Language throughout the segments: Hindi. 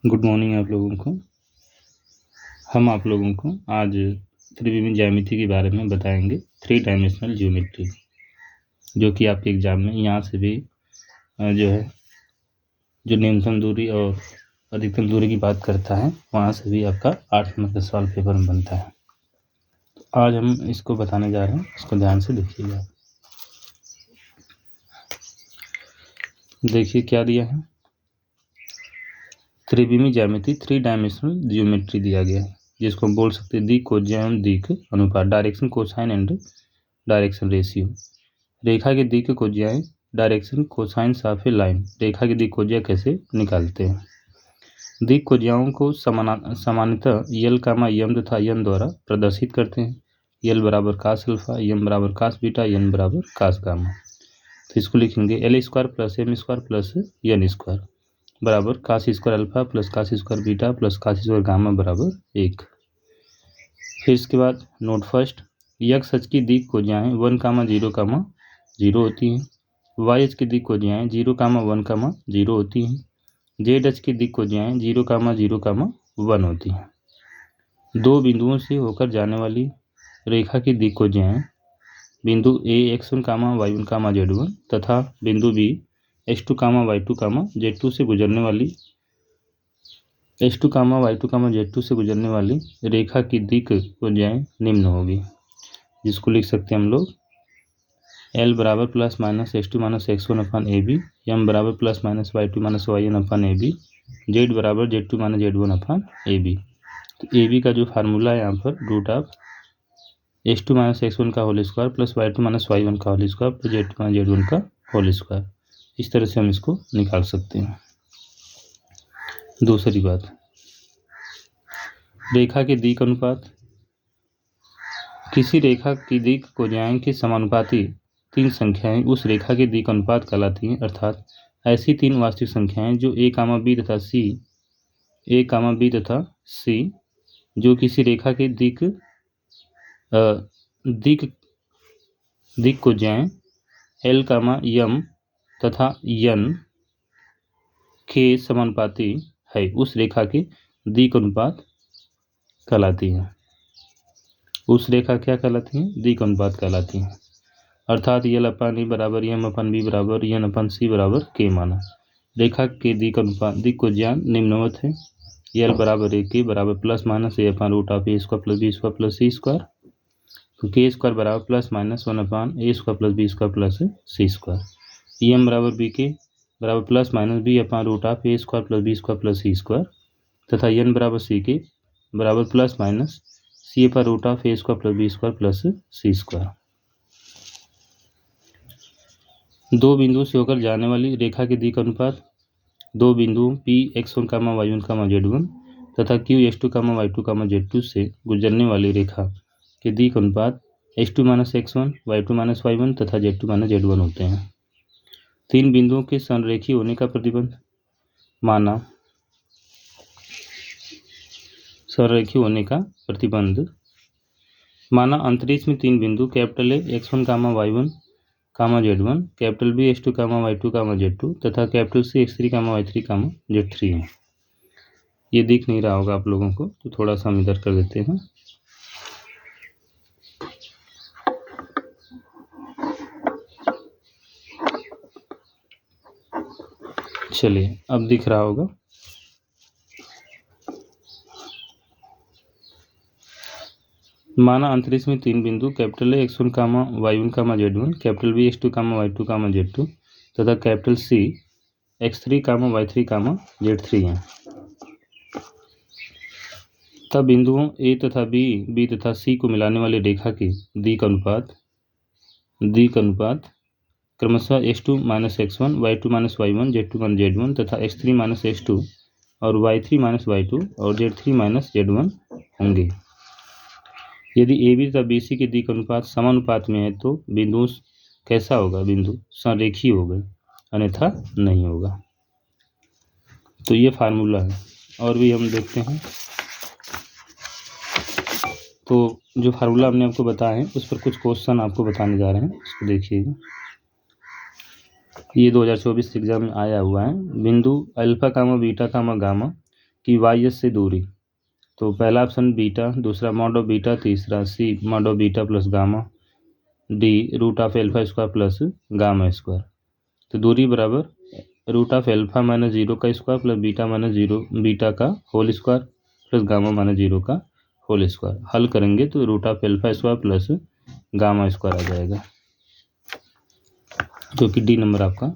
गुड मॉर्निंग आप लोगों को। हम आप लोगों को आज त्रिविमीय ज्यामिति के बारे में बताएंगे, 3 डायमेंशनल ज्योमेट्री, जो कि आपके एग्जाम में यहाँ से भी जो न्यूनतम दूरी और अधिकतम दूरी की बात करता है, वहाँ से भी आपका 8 नंबर का सवाल पेपर में बनता है। तो आज हम इसको बताने जा रहे हैं, इसको ध्यान से देखिएगा। देखिए क्या दिया है, त्रिविमीय ज्यामिति 3 डायमेंशनल ज्योमेट्री दिया गया है, जिसको हम बोल सकते हैं दिक, कोज्या एवं दिक अनुपात, direction, cosine and direction ratio. रेखा की दिक कोज्याएं, direction, cosine of a line. रेखा की दिक कोज्या कैसे निकालते हैं? दिक कोज्याओं को सामान्यतः यल कामा यम तथा यन द्वारा प्रदर्शित करते हैं। यल बराबर कास अल्फा, यम बराबर कास बीटा, यन बराबर कास गामा। तो इसको लिखेंगे L square plus M square plus N square बराबर cos square alpha plus cos square beta plus cos square gamma बराबर 1। फिर इसके बाद नोट फर्स्ट, यक्स अक्ष की दिक कोज्याएं 1,0,0 होती हैं। वाई अक्ष की दिक कोज्याएं 0,1,0 होती हैं। जेड अक्ष की दिक कोज्याएं 0,0,1 होती हैं। दो बिंदुओं से होकर जाने वाली रेखा की दिक कोज्याएं बिंदु ए x1, y1, z1 तथा बिंदु बी x2, y2, z2 से गुजरने वाली x2, y2, z2 से गुजरने वाली रेखा की दिक कोज्याएं निम्न होगी, जिसको लिख सकते हैं हम लोग L बराबर plus minus x2 minus x1 upon A B, M बराबर plus minus y2 minus yn upon A B, Z बराबर z2 minus z1 upon A B. तो ए बी का जो फार्मूला है यहाँ पर root of x2 minus x1 का whole square plus y2 minus y1 का whole square plus z2 minus z1 का होल स्क्वायर, इस तरह से हम इसको निकाल सकते हैं। दूसरी बात, रेखा के दिक अनुपात। किसी रेखा की दिक कोज्याएं के समानुपाती 3 संख्याएं उस रेखा के दिक अनुपात कहलाती हैं, अर्थात ऐसी 3 वास्तविक संख्याएं जो a, b तथा c जो किसी रेखा के दिक कोज्याएं L, m तथा n के समानुपाती है, उस रेखा के दिक अनुपात कहलाती हैं। उस रेखा क्या कहलाती हैं? दिक अनुपात कहलाती हैं। अर्थात यल अपन ए बराबर एम अपन बी बराबर एन अपन सी बराबर के माना। रेखा के दिक अनुपात दिक कोज्या निम्नवत है। यल बराबर ए के बराबर plus minus A upon root of A square plus B square plus C square, तो के स्क्वायर बराबर plus minus 1 upon A square plus B square plus C square. M बराबर बी के बराबर plus minus B upon root of A square plus B square plus C square, तथा एन बराबर सी के बराबर प्लस माइनस सी पर root of A square plus B square plus C square. दो बिंदुओं से होकर जाने वाली रेखा के दिक अनुपात। दो बिंदुओं P x1, y1, z1 तथा Q x2, y2, z2 से गुजरने वाली रेखा के दिक अनुपात x2 minus x1, y2 minus y1 तथा z2 माइनस z1 होते हैं। 3 बिंदुओं के संरेखी होने का प्रतिबंध। माना संरेखी होने का प्रतिबंध, माना अंतरिक्ष में 3 बिंदु capital A x1, y1, z1, capital B x2, y2, z2 तथा capital C x3, y3, z3 है। ये दिख नहीं रहा होगा आप लोगों को, तो थोड़ा सा हम इधर कर देते हैं। चलिए अब दिख रहा होगा। माना अंतरिक्ष में 3 बिंदु capital A x1, y1, z1, capital B x2, y2, z2 तथा capital C x3, y3, z3 हैं। तब बिंदुओं ए तथा बी तथा सी को मिलाने वाली रेखा के दिक अनुपात क्रमशः x2 minus x1, y2 minus y1, z2 minus z1 तथा x3 माइनस x2 और y3 माइनस y2 और z3 माइनस z1 होंगे। यदि ए बी तथा बी सी के दिक अनुपात समानुपात में है तो बिंदु कैसा होगा? बिंदु संरेखी होगा, अन्यथा नहीं होगा। तो ये फार्मूला है, और भी हम देखते हैं। तो जो फार्मूला हमने आपको बताया है उस पर कुछ क्वेश्चन आपको बताने जा रहे हैं, इसको देखिएगा। ये 2024 एग्जाम में आया हुआ है। बिंदु alpha comma beta comma gamma की वाई एस से दूरी। तो पहला ऑप्शन बीटा, दूसरा मॉड ऑफ बीटा, तीसरा C mod of beta plus gamma, D root of alpha square plus gamma square. तो दूरी बराबर रूट ऑफ एल्फा माइनस 0 का स्क्वायर प्लस बीटा माइनस 0 बीटा का whole square plus gamma minus 0 का होल स्क्वायर। हल करेंगे तो root of alpha square plus gamma square आ जाएगा, जो कि डी नंबर आपका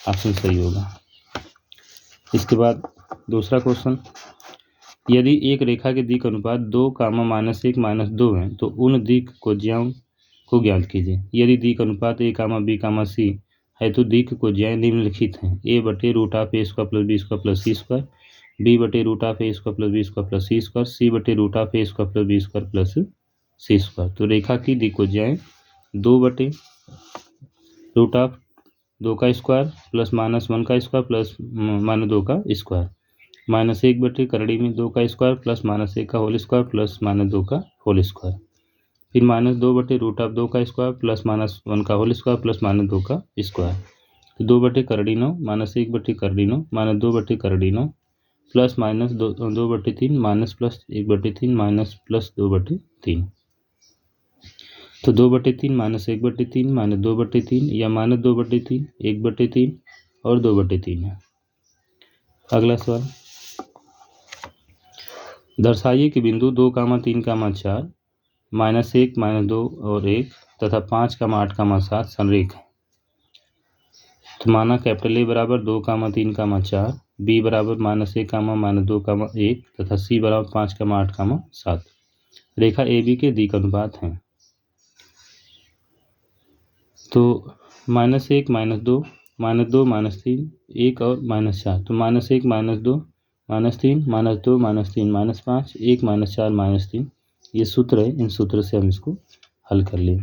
ऑप्शन सही होगा। इसके बाद दूसरा क्वेश्चन, यदि एक रेखा के दिक् अनुपात 2, -1 -2 हैं तो उन दिक् कोज्याओं को ज्ञात कीजिए। यदि दिक् अनुपात a, b, c है तो दिक् कोज्याएं निम्नलिखित हैं। a बटे root of a square plus b square plus c square, b बटे root of a square plus b square plus c square, c बटे root of a square plus b square plus c square. तो रेखा की दिक् कोज्याएं 2 बटे रूट ऑफ 2 का स्क्वायर प्लस -1 का स्क्वायर प्लस -2 का स्क्वायर, -1 बटे करड़ी में 2 का स्क्वायर प्लस -1 का होल स्क्वायर प्लस -2 का होल स्क्वायर, फिर -2 बटे रूट ऑफ 2 का स्क्वायर प्लस -1 का होल स्क्वायर प्लस -2 का स्क्वायर। तो 2 बटे करड़ी 9 -1 बटे करड़ी 9 -2 बटे करड़ी 9 प्लस माइनस 2 बटे 3 माइनस प्लस 1 बटे 3 माइनस प्लस 2 बटे 3। तो 2 बटे 3 माइनस 1 बटे 3 माइनस 2 बटे 3 या माइनस 2 बटे 3 1 बटे 3 और 2 बटे 3 है। अगला सवाल, दर्शाइए कि बिंदु 2, 3, 4 -1 -2 और 1 तथा 5, 8, 7 संरेख है। तो माना कैपिटल ए बराबर 2, 3, 4, बी बराबर -1, -2, 1 तथा सी बराबर 5, 8, 7 रेखा ए बी के दिक् अनुपात हैं। तो -1 -2 -2 -3 1 और -4। तो -1 -2 -3 -2 -3 -5 1 -4 -3 ये सूत्र है। इन सूत्र से हम इसको हल कर लें।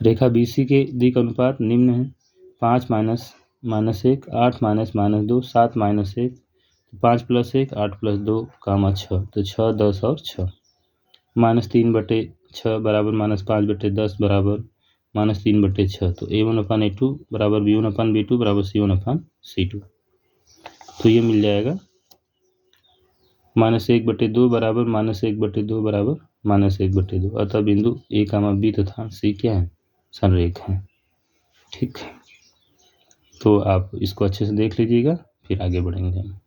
रेखा बी सी के दिक् अनुपात निम्न है। 5 -1 8 -2 7 -1 5 + 1 8 + 2 6। तो 6 10 और 6 -3 बटे 6 बराबर -5 बटे 10 बराबर -3 बटे 6। तो A1/A2 बराबर B1/B2 बराबर C1/C2। तो ये मिल जाएगा -1 बटे 2 बराबर -1 बटे 2 बराबर -1 बटे 2। अतः बिंदु A, B तथा C क्या है? संरेख है। ठीक है, तो आप इसको अच्छे से देख लीजिएगा, फिर आगे बढ़ेंगे हम।